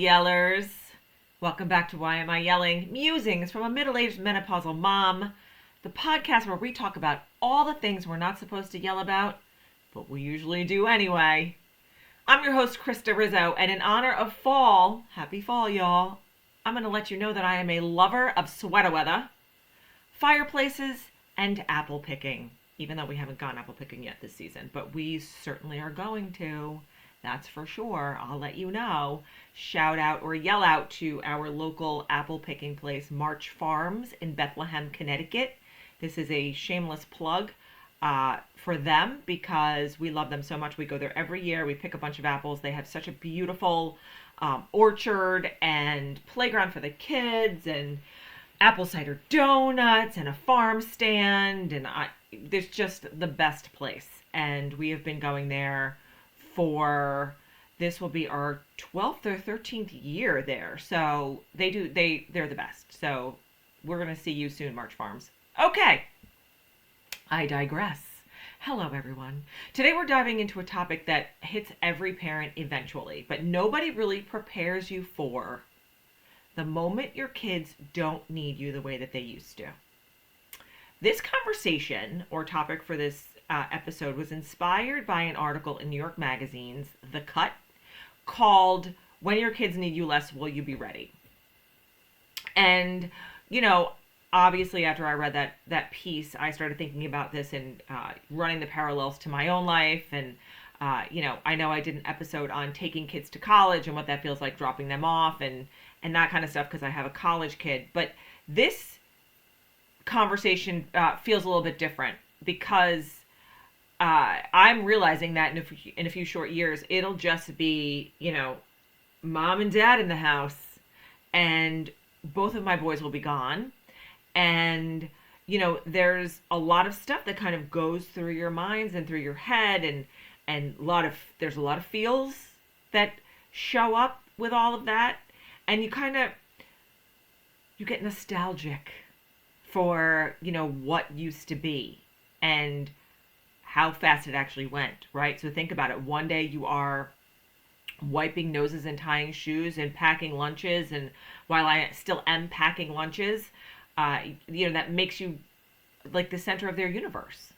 yellers? Welcome back to Why Am I Yelling? Musings from a middle-aged menopausal mom, the podcast where we talk about all the things we're not supposed to yell about, but we usually do anyway. I'm your host, Krista Rizzo, and in honor of fall, happy fall, y'all, I'm going to let you know that I am a lover of sweater weather, fireplaces, and apple picking, even though we haven't gone apple picking yet this season, but we certainly are going to. That's for sure. I'll let you know. Shout out or yell out to our local apple picking place, March Farms in Bethlehem, Connecticut. This is a shameless plug for them because we love them so much. We go there every year. We pick a bunch of apples. They have such a beautiful orchard and playground for the kids and apple cider donuts and a farm stand. And there's just the best place. And we have been going there for, this will be our 12th or 13th year there. So they're the best. So we're going to see you soon, March Farms. Okay, I digress. Hello, everyone. Today we're diving into a topic that hits every parent eventually, but nobody really prepares you for the moment your kids don't need you the way that they used to. This conversation or topic for this episode was inspired by an article in New York Magazine's The Cut called "When Your Kids Need You Less, Will You Be Ready?" And, obviously after I read that piece, I started thinking about this and running the parallels to my own life. And, I know I did an episode on taking kids to college and what that feels like, dropping them off and that kind of stuff because I have a college kid. But this conversation feels a little bit different because I'm realizing that in a few short years, it'll just be, mom and dad in the house, and both of my boys will be gone. And, there's a lot of stuff that kind of goes through your minds and through your head, and there's a lot of feels that show up with all of that. And you get nostalgic for, what used to be and how fast it actually went, right? So think about it. One day you are wiping noses and tying shoes and packing lunches. And while I still am packing lunches, that makes you like the center of their universe.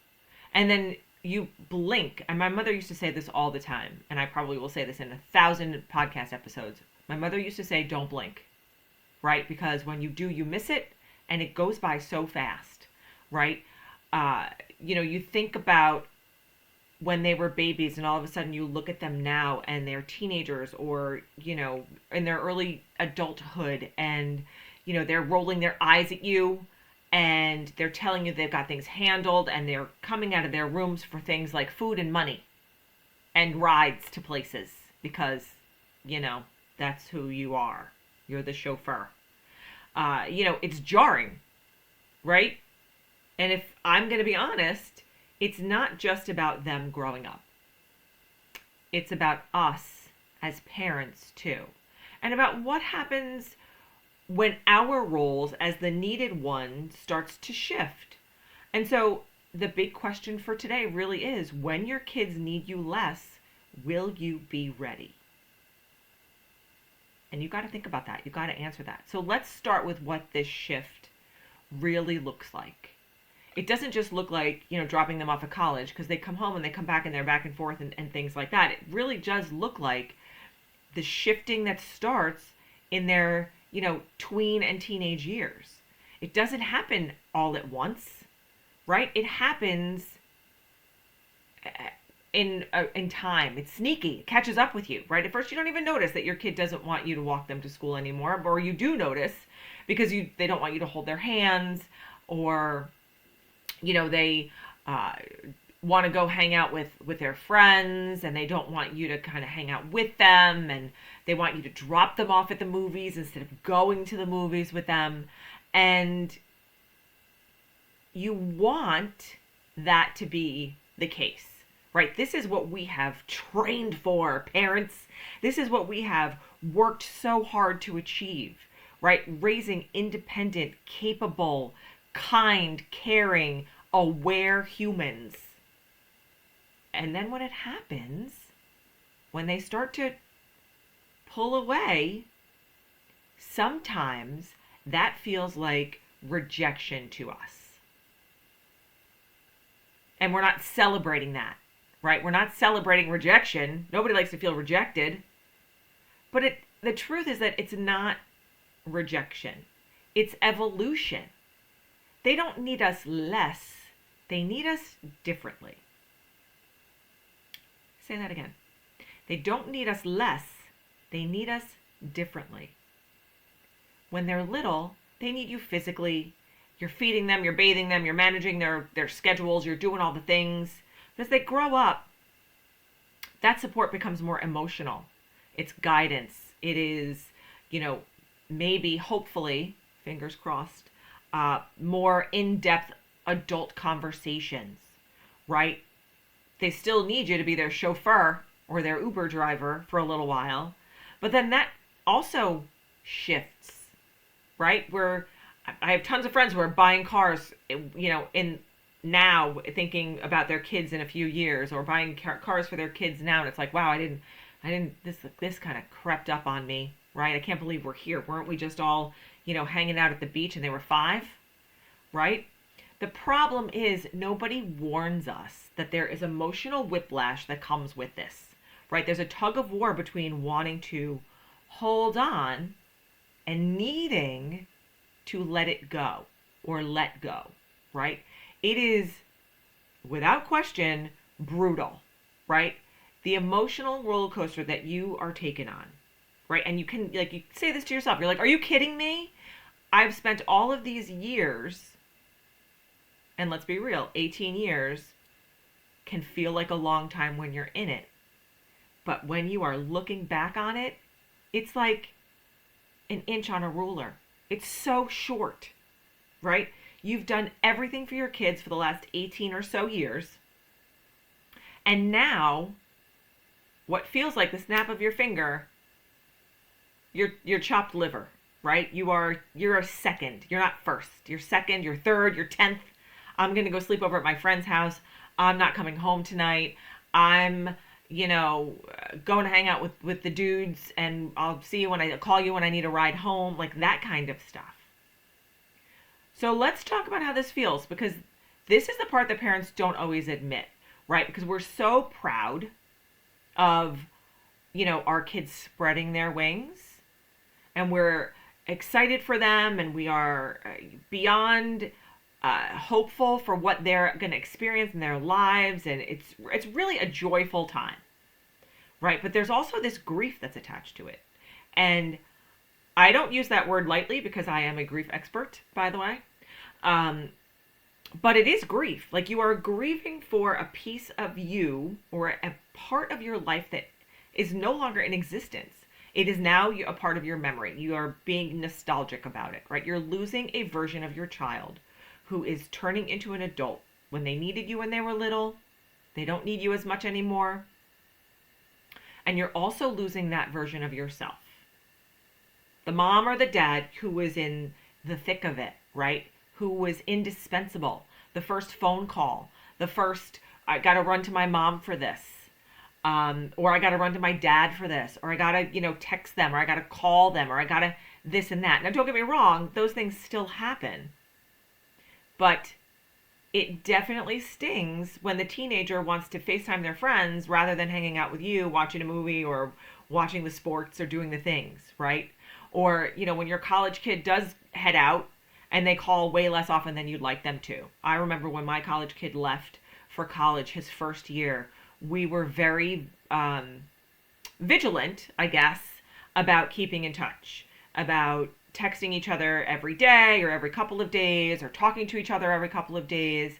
And then you blink. And my mother used to say this all the time. And I probably will say this in 1,000 podcast episodes. My mother used to say, don't blink, right? Because when you do, you miss it. And it goes by so fast, right? You think about when they were babies and all of a sudden you look at them now and they're teenagers or, in their early adulthood and, they're rolling their eyes at you and they're telling you they've got things handled and they're coming out of their rooms for things like food and money and rides to places because, that's who you are. You're the chauffeur. It's jarring, right? And if I'm going to be honest, it's not just about them growing up. It's about us as parents too. And about what happens when our roles as the needed one starts to shift. And so the big question for today really is, when your kids need you less, will you be ready? And you got to think about that. You got to answer that. So let's start with what this shift really looks like. It doesn't just look like, dropping them off at college because they come home and they come back and they're back and forth and things like that. It really does look like the shifting that starts in their, tween and teenage years. It doesn't happen all at once, right? It happens in time. It's sneaky. It catches up with you, right? At first you don't even notice that your kid doesn't want you to walk them to school anymore, or you do notice because they don't want you to hold their hands, or they want to go hang out with their friends and they don't want you to kind of hang out with them, and they want you to drop them off at the movies instead of going to the movies with them. And you want that to be the case, right? This is what we have trained for, parents. This is what we have worked so hard to achieve, right? Raising independent, capable, kind, caring, aware humans. And then when they start to pull away, sometimes that feels like rejection to us. And we're not celebrating that, right? We're not celebrating rejection. Nobody likes to feel rejected. But the truth is that it's not rejection, it's evolution. They don't need us less, they need us differently. Say that again. They don't need us less, they need us differently. When they're little, they need you physically. You're feeding them, you're bathing them, you're managing their schedules, you're doing all the things. But as they grow up, that support becomes more emotional. It's guidance. It is, maybe, hopefully, fingers crossed, more in-depth adult conversations, right? They still need you to be their chauffeur or their Uber driver for a little while. But then that also shifts, right? I have tons of friends who are buying cars, in now thinking about their kids in a few years, or buying cars for their kids now. And it's like, wow, this kind of crept up on me, right? I can't believe we're here. Weren't we just all, hanging out at the beach and they were 5, right? The problem is nobody warns us that there is emotional whiplash that comes with this, right? There's a tug of war between wanting to hold on and needing to let it go or let go, right? It is, without question, brutal, right? The emotional roller coaster that you are taken on, right? And you can, you say this to yourself. You're like, are you kidding me? I've spent all of these years, and let's be real, 18 years can feel like a long time when you're in it. But when you are looking back on it, it's like an inch on a ruler. It's so short, right? You've done everything for your kids for the last 18 or so years. And now, what feels like the snap of your finger, you're chopped liver, right? You're a second. You're not first. You're second, you're third, you're 10th. I'm going to go sleep over at my friend's house. I'm not coming home tonight. I'm, going to hang out with the dudes, and I'll call you when I need a ride home, like that kind of stuff. So let's talk about how this feels, because this is the part that parents don't always admit, right? Because we're so proud of, our kids spreading their wings, and we're excited for them, and we are beyond hopeful for what they're going to experience in their lives, and it's really a joyful time, right? But there's also this grief that's attached to it, and I don't use that word lightly because I am a grief expert, by the way. But it is grief. Like, you are grieving for a piece of you or a part of your life that is no longer in existence. It is now a part of your memory. You are being nostalgic about it, right? You're losing a version of your child who is turning into an adult. When they needed you when they were little, they don't need you as much anymore. And you're also losing that version of yourself. The mom or the dad who was in the thick of it, right? Who was indispensable. The first phone call, the first, I got to run to my mom for this. Or I got to run to my dad for this. Or I got to, text them, or I got to call them, or I got to this and that. Now, don't get me wrong. Those things still happen. But it definitely stings when the teenager wants to FaceTime their friends rather than hanging out with you, watching a movie or watching the sports or doing the things, right? Or, when your college kid does head out and they call way less often than you'd like them to. I remember when my college kid left for college his first year, we were very vigilant, I guess, about keeping in touch, about texting each other every day or every couple of days, or talking to each other every couple of days.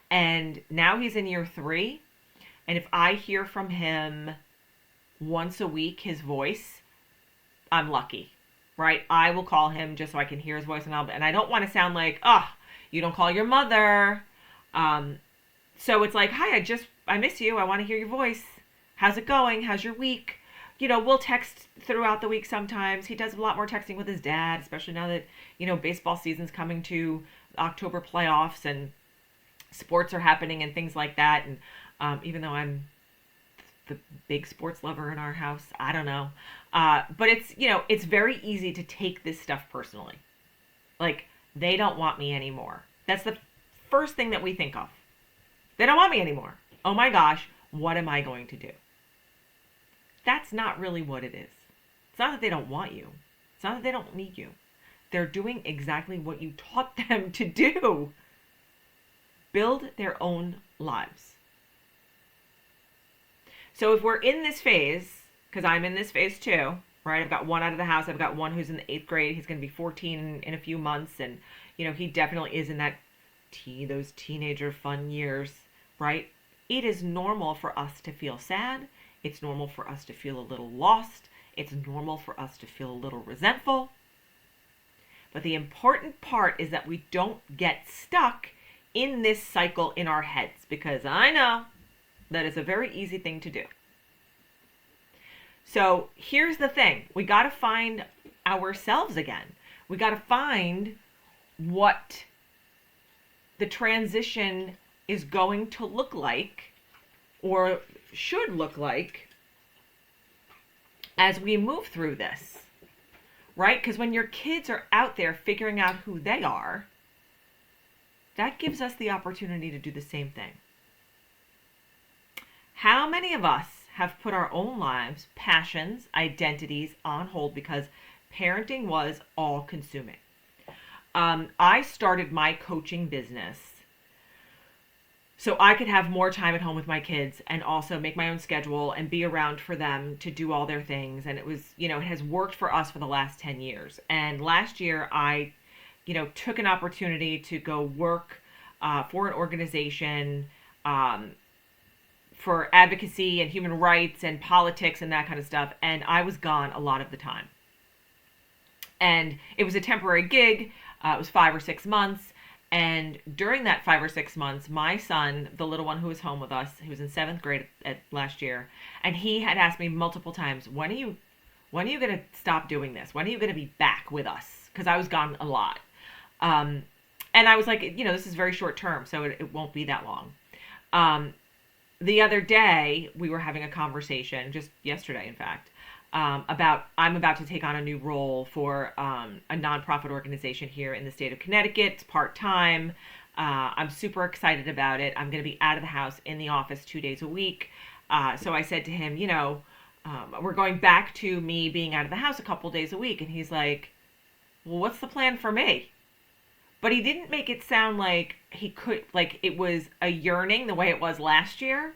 And now he's in year 3. And if I hear from him once a week, his voice, I'm lucky, right? I will call him just so I can hear his voice, and I don't want to sound like, you don't call your mother. So it's like, hi, I miss you. I want to hear your voice. How's it going? How's your week? We'll text throughout the week sometimes. He does a lot more texting with his dad, especially now that, baseball season's coming to October playoffs and sports are happening and things like that. And even though I'm the big sports lover in our house. I don't know. But it's very easy to take this stuff personally. Like, they don't want me anymore. That's the first thing that we think of. They don't want me anymore. Oh my gosh, what am I going to do? That's not really what it is. It's not that they don't want you. It's not that they don't need you. They're doing exactly what you taught them to do. Build their own lives. So if we're in this phase, because I'm in this phase too, right? I've got one out of the house. I've got one who's in the 8th grade. He's going to be 14 in a few months. And, he definitely is in those teenager fun years, right? It is normal for us to feel sad. It's normal for us to feel a little lost. It's normal for us to feel a little resentful. But the important part is that we don't get stuck in this cycle in our heads, because I know that is a very easy thing to do. So here's the thing. We got to find ourselves again. We got to find what the transition is going to look like, or should look like, as we move through this, right? Because when your kids are out there figuring out who they are, that gives us the opportunity to do the same thing. How many of us have put our own lives, passions, identities on hold because parenting was all consuming? I started my coaching business so I could have more time at home with my kids and also make my own schedule and be around for them to do all their things. And it was, it has worked for us for the last 10 years. And last year I, took an opportunity to go work for an organization for advocacy and human rights and politics and that kind of stuff. And I was gone a lot of the time. And it was a temporary gig. It was 5 or 6 months. And during that 5 or 6 months, my son, the little one who was home with us, he was in 7th grade last year, and he had asked me multiple times, when are you going to stop doing this? When are you going to be back with us? Because I was gone a lot. And I was like, this is very short term, so it won't be that long. The other day, we were having a conversation, just yesterday, in fact, about I'm about to take on a new role for a nonprofit organization here in the state of Connecticut. It's part-time. I'm super excited about it. I'm going to be out of the house in the office 2 days a week. So I said to him, we're going back to me being out of the house a couple days a week. And he's like, well, what's the plan for me? But he didn't make it sound like he could, like it was a yearning the way it was last year.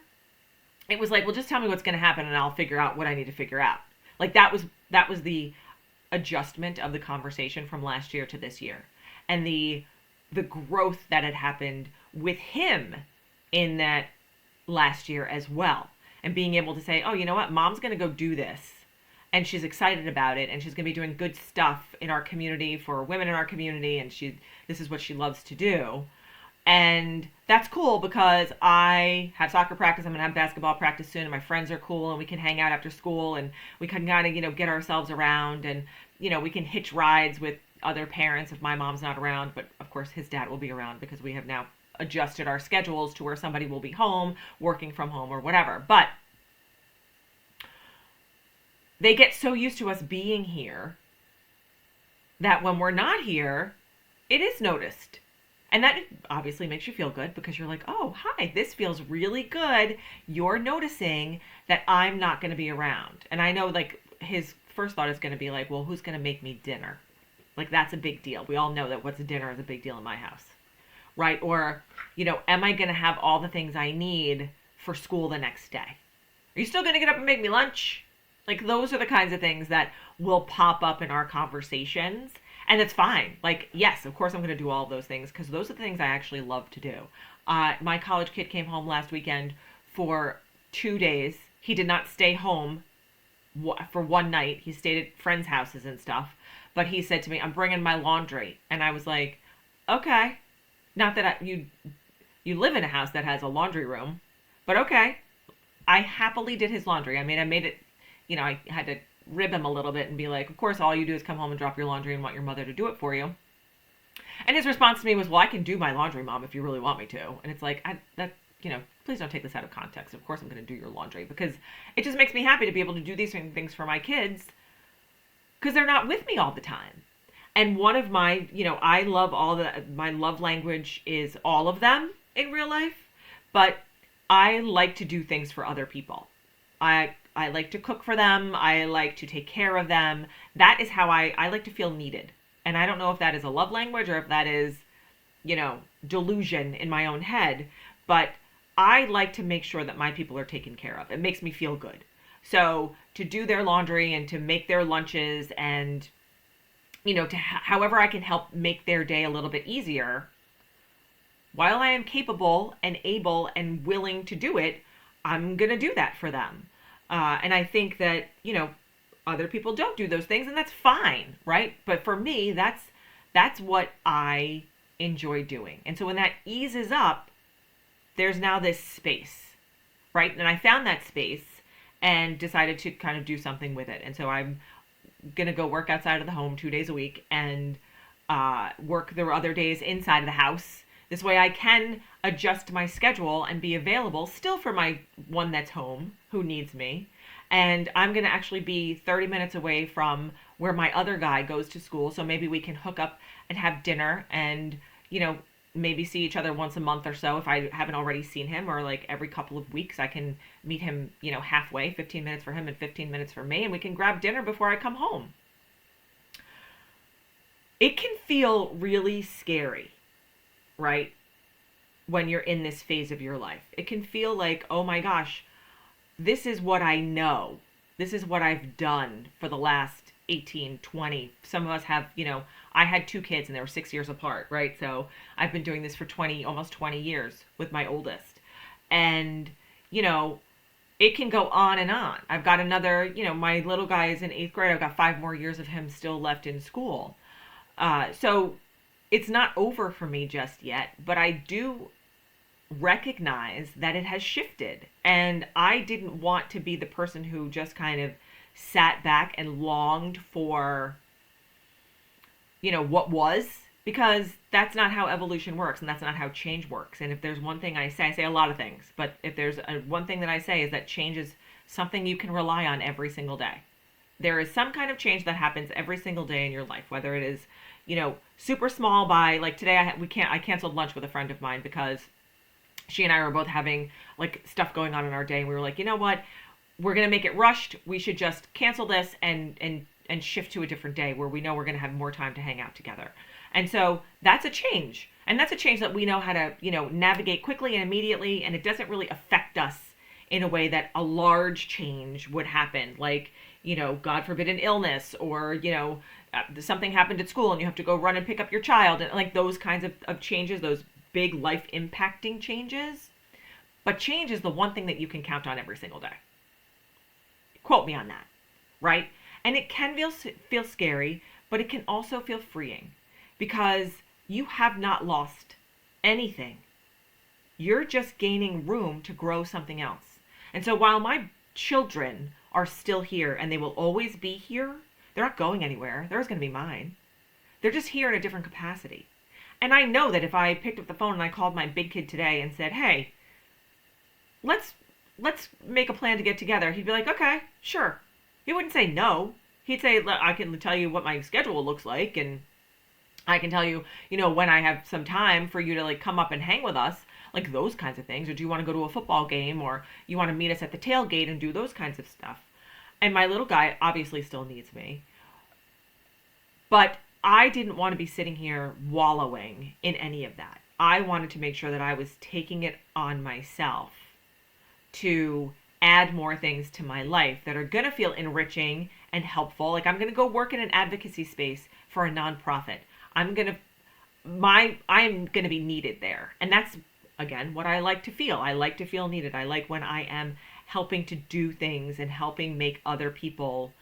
It was like, well, just tell me what's going to happen and I'll figure out what I need to figure out. Like that was the adjustment of the conversation from last year to this year. And the growth that had happened with him in that last year as well. And being able to say, oh, you know what? Mom's going to go do this. And she's excited about it. And she's going to be doing good stuff in our community for women in our community. And this is what she loves to do. And that's cool because I have soccer practice. I'm going to have basketball practice soon. And my friends are cool. And we can hang out after school. And we can kind of, get ourselves around. And, we can hitch rides with other parents if my mom's not around. But, of course, his dad will be around because we have now adjusted our schedules to where somebody will be home, working from home or whatever. But they get so used to us being here that when we're not here, it is noticed. And that obviously makes you feel good because you're like, oh, hi, this feels really good. You're noticing that I'm not going to be around. And I know like his first thought is going to be like, well, who's going to make me dinner? Like that's a big deal. We all know that what's a dinner is a big deal in my house, right? Or, am I going to have all the things I need for school the next day? Are you still going to get up and make me lunch? Like those are the kinds of things that will pop up in our conversations. And it's fine. Like, yes, of course I'm going to do all of those things because those are the things I actually love to do. My college kid came home last weekend for 2 days. He did not stay home for one night. He stayed at friends' houses and stuff. But he said to me, I'm bringing my laundry. And I was like, okay. Not that you live in a house that has a laundry room, but okay. I happily did his laundry. I mean, I made it, I had to rib him a little bit and be like, of course, all you do is come home and drop your laundry and want your mother to do it for you. And his response to me was, well, I can do my laundry, Mom, if you really want me to. And it's like, Please don't take this out of context. Of course, I'm going to do your laundry because it just makes me happy to be able to do these things for my kids because they're not with me all the time. And one of my, I love my love language is all of them in real life, but I like to do things for other people. I like to cook for them. I like to take care of them. That is how I like to feel needed. And I don't know if that is a love language or if that is, delusion in my own head, but I like to make sure that my people are taken care of. It makes me feel good. So to do their laundry and to make their lunches and, however I can help make their day a little bit easier, while I am capable and able and willing to do it, I'm going to do that for them. And I think that, other people don't do those things and that's fine, right? But for me, that's what I enjoy doing. And so when that eases up, there's now this space, right? And I found that space and decided to kind of do something with it. And so I'm going to go work outside of the home 2 days a week and work the other days inside of the house. This way I can adjust my schedule and be available still for my one that's home who needs me. And I'm going to actually be 30 minutes away from where my other guy goes to school. So maybe we can hook up and have dinner and, maybe see each other once a month or so if I haven't already seen him, or like every couple of weeks I can meet him, halfway, 15 minutes for him and 15 minutes for me, and we can grab dinner before I come home. It can feel really scary, right? When you're in this phase of your life. It can feel like, oh my gosh, this is what I know. This is what I've done for the last 18, 20. Some of us have, I had 2 kids and they were 6 years apart, right? So I've been doing this for almost 20 years with my oldest. And, it can go on and on. I've got another, my little guy is in 8th grade. I've got 5 more years of him still left in school. So it's not over for me just yet, but I do recognize that it has shifted. And I didn't want to be the person who just kind of sat back and longed for, what was, because that's not how evolution works and that's not how change works. And if there's one thing I say a lot of things, but if there's one thing that I say is that change is something you can rely on every single day. There is some kind of change that happens every single day in your life, whether it is, super small by like today I canceled lunch with a friend of mine because she and I were both having like stuff going on in our day. And we were like, you know what? We're going to make it rushed. We should just cancel this and shift to a different day where we know we're going to have more time to hang out together. And so that's a change. And that's a change that we know how to, navigate quickly and immediately. And it doesn't really affect us in a way that a large change would happen. Like, God forbid an illness or, something happened at school and you have to go run and pick up your child. And like those kinds of changes, those big life impacting changes. But change is the one thing that you can count on every single day. Quote me on that, right? And it can feel scary, but it can also feel freeing because you have not lost anything. You're just gaining room to grow something else. And so while my children are still here and they will always be here, they're not going anywhere. They're always going to be mine. They're just here in a different capacity. And I know that if I picked up the phone and I called my big kid today and said, hey, let's make a plan to get together, he'd be like, okay, sure. He wouldn't say no. He'd say, I can tell you what my schedule looks like, and I can tell you, when I have some time for you to like come up and hang with us, like those kinds of things. Or do you want to go to a football game, or you want to meet us at the tailgate and do those kinds of stuff? And my little guy obviously still needs me. But I didn't want to be sitting here wallowing in any of that. I wanted to make sure that I was taking it on myself to add more things to my life that are going to feel enriching and helpful. Like I'm going to go work in an advocacy space for a nonprofit. I'm going to be needed there. And that's, again, what I like to feel. I like to feel needed. I like when I am helping to do things and helping make other people,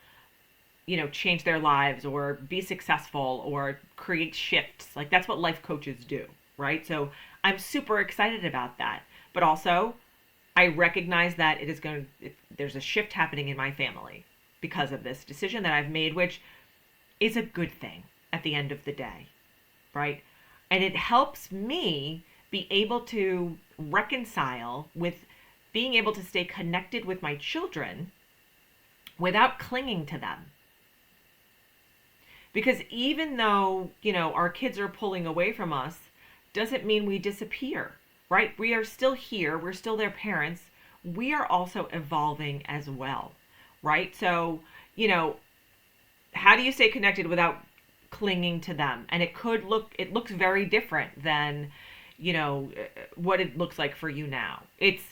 change their lives or be successful or create shifts. Like that's what life coaches do, right? So I'm super excited about that. But also, I recognize that there's a shift happening in my family because of this decision that I've made, which is a good thing at the end of the day, right? And it helps me be able to reconcile with being able to stay connected with my children without clinging to them. Because even though, our kids are pulling away from us, doesn't mean we disappear, right? We are still here. We're still their parents. We are also evolving as well, right? So, how do you stay connected without clinging to them? And it looks very different than, what it looks like for you now. It's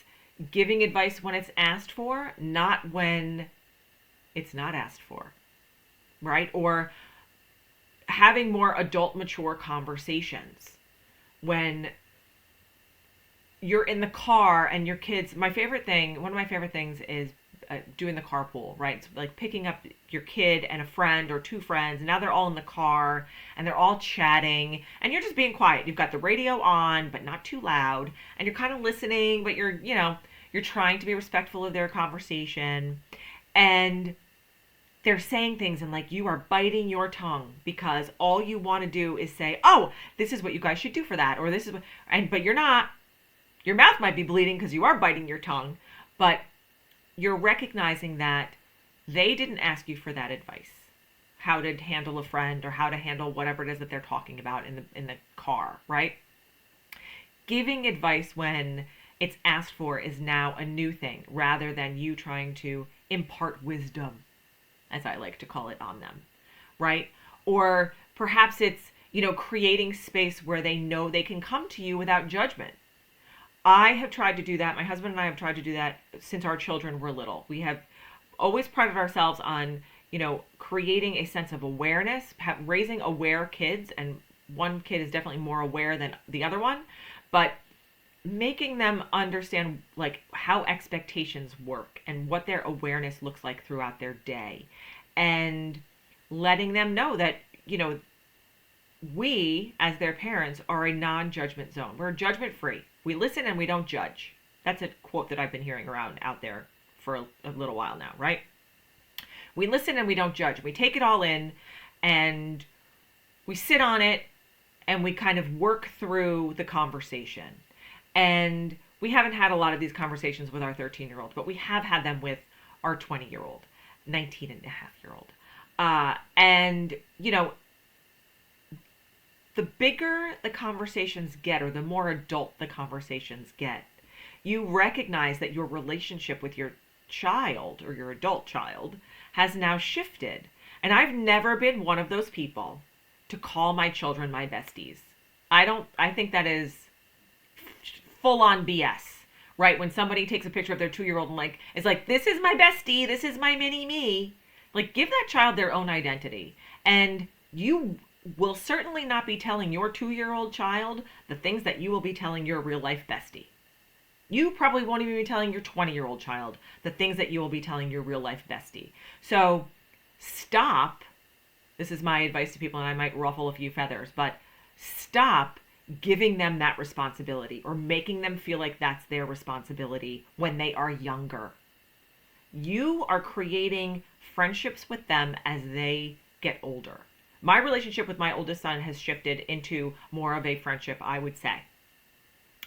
giving advice when it's asked for, not when it's not asked for, right? Or having more adult, mature conversations when you're in the car and your kids. One of my favorite things is doing the carpool, right? It's like picking up your kid and a friend or two friends, and now they're all in the car and they're all chatting and you're just being quiet. You've got the radio on, but not too loud, and you're kind of listening, but you're trying to be respectful of their conversation. And they're saying things and like you are biting your tongue because all you want to do is say, "Oh, this is what you guys should do for that," or "This is what," but you're not. Your mouth might be bleeding because you are biting your tongue, but you're recognizing that they didn't ask you for that advice. How to handle a friend or how to handle whatever it is that they're talking about in the car, right? Giving advice when it's asked for is now a new thing rather than you trying to impart wisdom, as I like to call it, on them, right? Or perhaps it's, creating space where they know they can come to you without judgment. I have tried to do that. My husband and I have tried to do that since our children were little. We have always prided ourselves on, creating a sense of awareness, raising aware kids, and one kid is definitely more aware than the other one, but making them understand like how expectations work and what their awareness looks like throughout their day, and letting them know that, we as their parents are a non-judgment zone. We're judgment free. We listen and we don't judge. That's a quote that I've been hearing around out there for a little while now, right? We listen and we don't judge. We take it all in and we sit on it and we kind of work through the conversation. And we haven't had a lot of these conversations with our 13-year-old, but we have had them with our 20-year-old, 19-and-a-half-year-old. And, the bigger the conversations get, or the more adult the conversations get, you recognize that your relationship with your child or your adult child has now shifted. And I've never been one of those people to call my children my besties. I think that is full on BS, right? When somebody takes a picture of their 2-year-old and is like, "This is my bestie, this is my mini me." Like, give that child their own identity. And you will certainly not be telling your 2-year-old child the things that you will be telling your real life bestie. You probably won't even be telling your 20-year-old child the things that you will be telling your real life bestie. So stop. This is my advice to people, and I might ruffle a few feathers, but stop giving them that responsibility or making them feel like that's their responsibility when they are younger. You are creating friendships with them as they get older. My relationship with my oldest son has shifted into more of a friendship, I would say,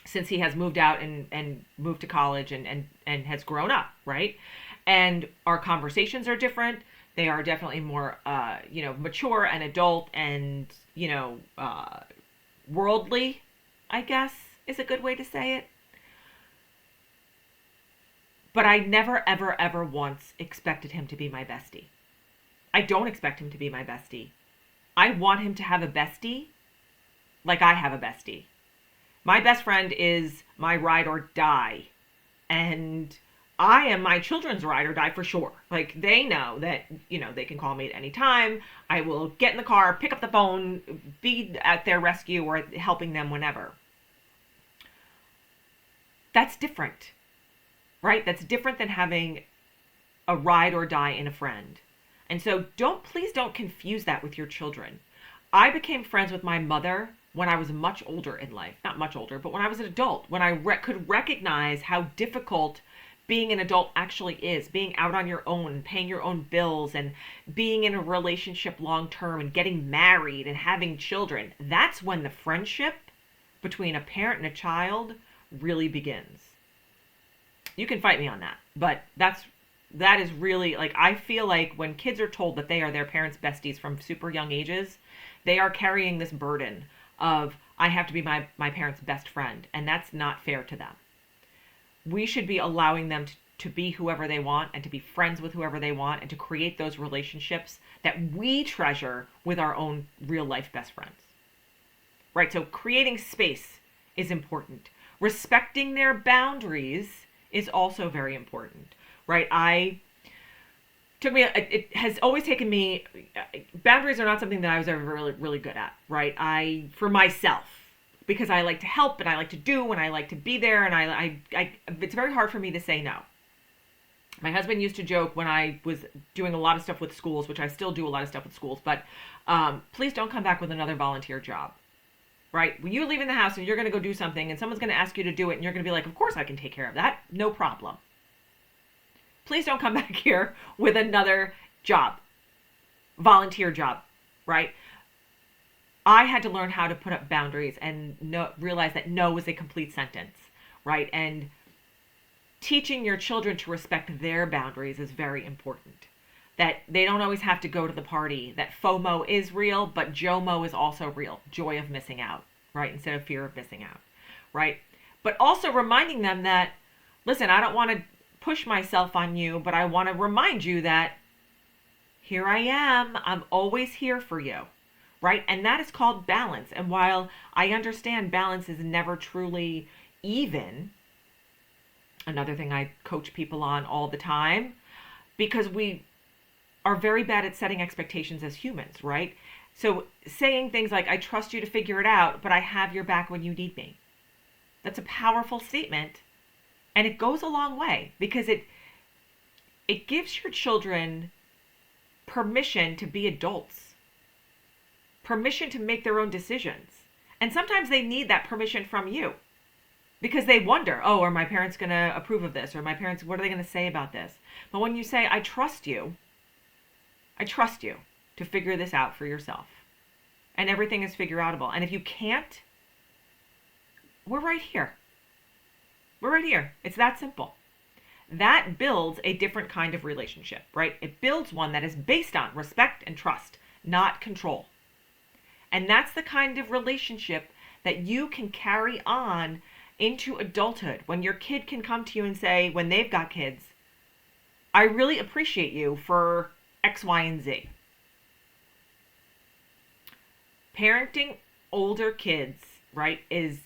since he has moved out and moved to college and has grown up, right? And our conversations are different. They are definitely more, mature and adult and, worldly, I guess is a good way to say it. But I never, ever, ever once expected him to be my bestie. I don't expect him to be my bestie. I want him to have a bestie like I have a bestie. My best friend is my ride or die. And I am my children's ride or die for sure. Like, they know that, they can call me at any time. I will get in the car, pick up the phone, be at their rescue or helping them whenever. That's different, right? That's different than having a ride or die in a friend. And so please don't confuse that with your children. I became friends with my mother when I was much older in life. Not much older, but when I was an adult, when I could recognize how difficult being an adult actually is. Being out on your own, paying your own bills, and being in a relationship long term and getting married and having children. That's when the friendship between a parent and a child really begins. You can fight me on that, but that is really, like, I feel like when kids are told that they are their parents' besties from super young ages, they are carrying this burden of, I have to be my parents' best friend, and that's not fair to them. We should be allowing them to be whoever they want and to be friends with whoever they want and to create those relationships that we treasure with our own real life best friends. Right? So creating space is important. Respecting their boundaries is also very important. Right? It has always taken me, boundaries are not something that I was ever really, really good at. Right? For myself, because I like to help and I like to do and I like to be there, and it's very hard for me to say no. My husband used to joke when I was doing a lot of stuff with schools, which I still do a lot of stuff with schools, but please don't come back with another volunteer job, right? When you're leaving the house and you're going to go do something and someone's going to ask you to do it and you're going to be like, of course I can take care of that. No problem. Please don't come back here with another job, volunteer job, right? I had to learn how to put up boundaries and realize that no was a complete sentence, right? And teaching your children to respect their boundaries is very important. That they don't always have to go to the party, that FOMO is real, but JOMO is also real, joy of missing out, right? Instead of fear of missing out, right? But also reminding them that, listen, I don't want to push myself on you, but I want to remind you that here I am, I'm always here for you, right? And that is called balance. And while I understand balance is never truly even, another thing I coach people on all the time, because we are very bad at setting expectations as humans, right? So saying things like, I trust you to figure it out, but I have your back when you need me. That's a powerful statement. And it goes a long way because it gives your children permission to be adults, permission to make their own decisions. And sometimes they need that permission from you because they wonder, oh, are my parents going to approve of this? Or my parents, what are they going to say about this? But when you say, I trust you to figure this out for yourself. And everything is figure outable. And if you can't, we're right here. We're right here. It's that simple. That builds a different kind of relationship, right? It builds one that is based on respect and trust, not control. And that's the kind of relationship that you can carry on into adulthood. When your kid can come to you and say, when they've got kids, I really appreciate you for X, Y, and Z. Parenting older kids, right, is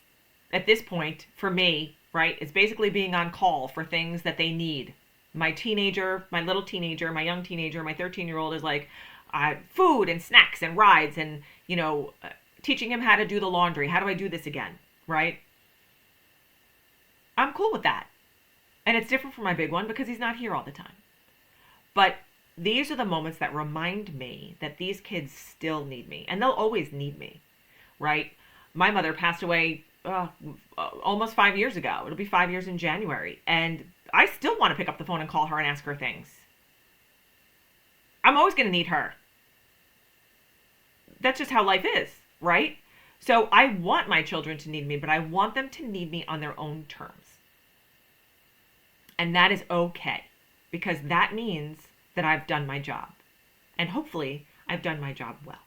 at this point, for me, right, is basically being on call for things that they need. My teenager, my little teenager, my young teenager, my 13-year-old is like food and snacks and rides and, teaching him how to do the laundry. How do I do this again, right? I'm cool with that. And it's different for my big one because he's not here all the time. But these are the moments that remind me that these kids still need me. And they'll always need me, right? My mother passed away almost 5 years ago. It'll be 5 years in January. And I still want to pick up the phone and call her and ask her things. I'm always going to need her. That's just how life is, right? So I want my children to need me, but I want them to need me on their own terms. And that is okay, because that means that I've done my job. And hopefully I've done my job well.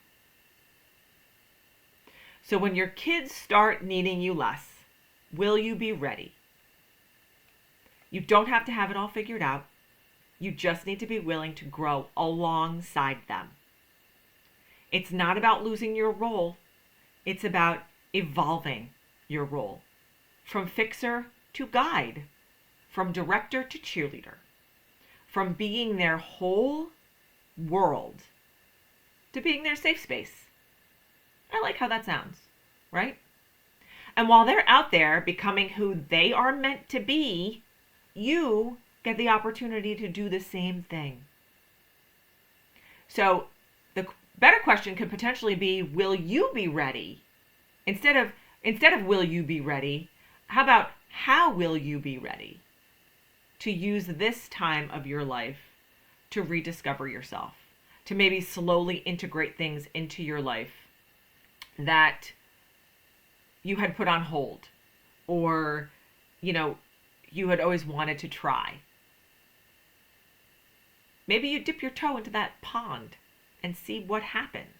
So when your kids start needing you less, will you be ready? You don't have to have it all figured out. You just need to be willing to grow alongside them. It's not about losing your role. It's about evolving your role. From fixer to guide. From director to cheerleader. From being their whole world to being their safe space. I like how that sounds, right? And while they're out there becoming who they are meant to be, you get the opportunity to do the same thing. So the better question could potentially be, will you be ready? Instead of will you be ready, how about how will you be ready to use this time of your life to rediscover yourself, to maybe slowly integrate things into your life that you had put on hold, or, you know, you had always wanted to try. Maybe you dip your toe into that pond and see what happens.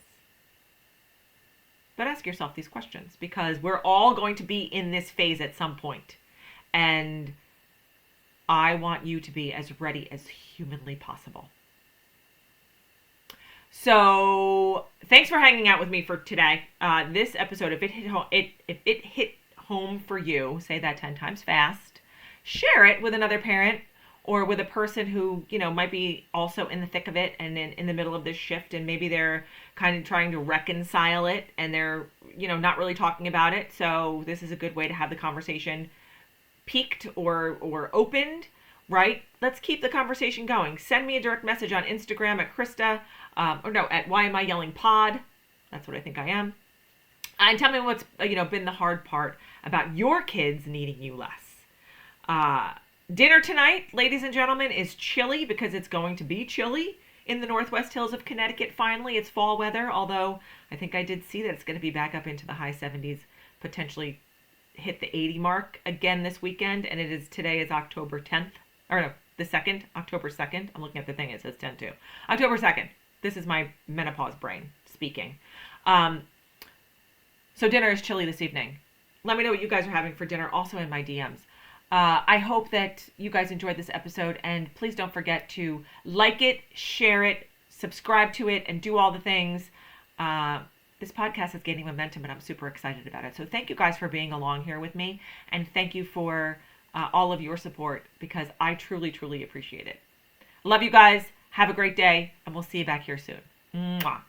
But ask yourself these questions, because we're all going to be in this phase at some point. And I want you to be as ready as humanly possible. So thanks for hanging out with me for today. This episode, if it hit home for you, say that 10 times fast, share it with another parent or with a person who, might be also in the thick of it and in the middle of this shift, and maybe they're kind of trying to reconcile it and they're, not really talking about it. So this is a good way to have the conversation peaked or opened, right? Let's keep the conversation going. Send me a direct message on Instagram at Krista, at Why Am I Yelling Pod. That's what I think I am. And tell me what's, been the hard part about your kids needing you less. Dinner tonight, ladies and gentlemen, is chili, because it's going to be chilly in the Northwest Hills of Connecticut. Finally, it's fall weather, although I think I did see that it's going to be back up into the high 70s, potentially hit the 80 mark again this weekend. And today is October 10th, or no, the 2nd, October 2nd. I'm looking at the thing, it says 10 too. October 2nd. This is my menopause brain speaking. So dinner is chili this evening. Let me know what you guys are having for dinner, also in my DMs. I hope that you guys enjoyed this episode, and please don't forget to like it, share it, subscribe to it, and do all the things. This podcast is gaining momentum, and I'm super excited about it. So thank you guys for being along here with me, and thank you for all of your support, because I truly, truly appreciate it. Love you guys. Have a great day, and we'll see you back here soon. Mwah.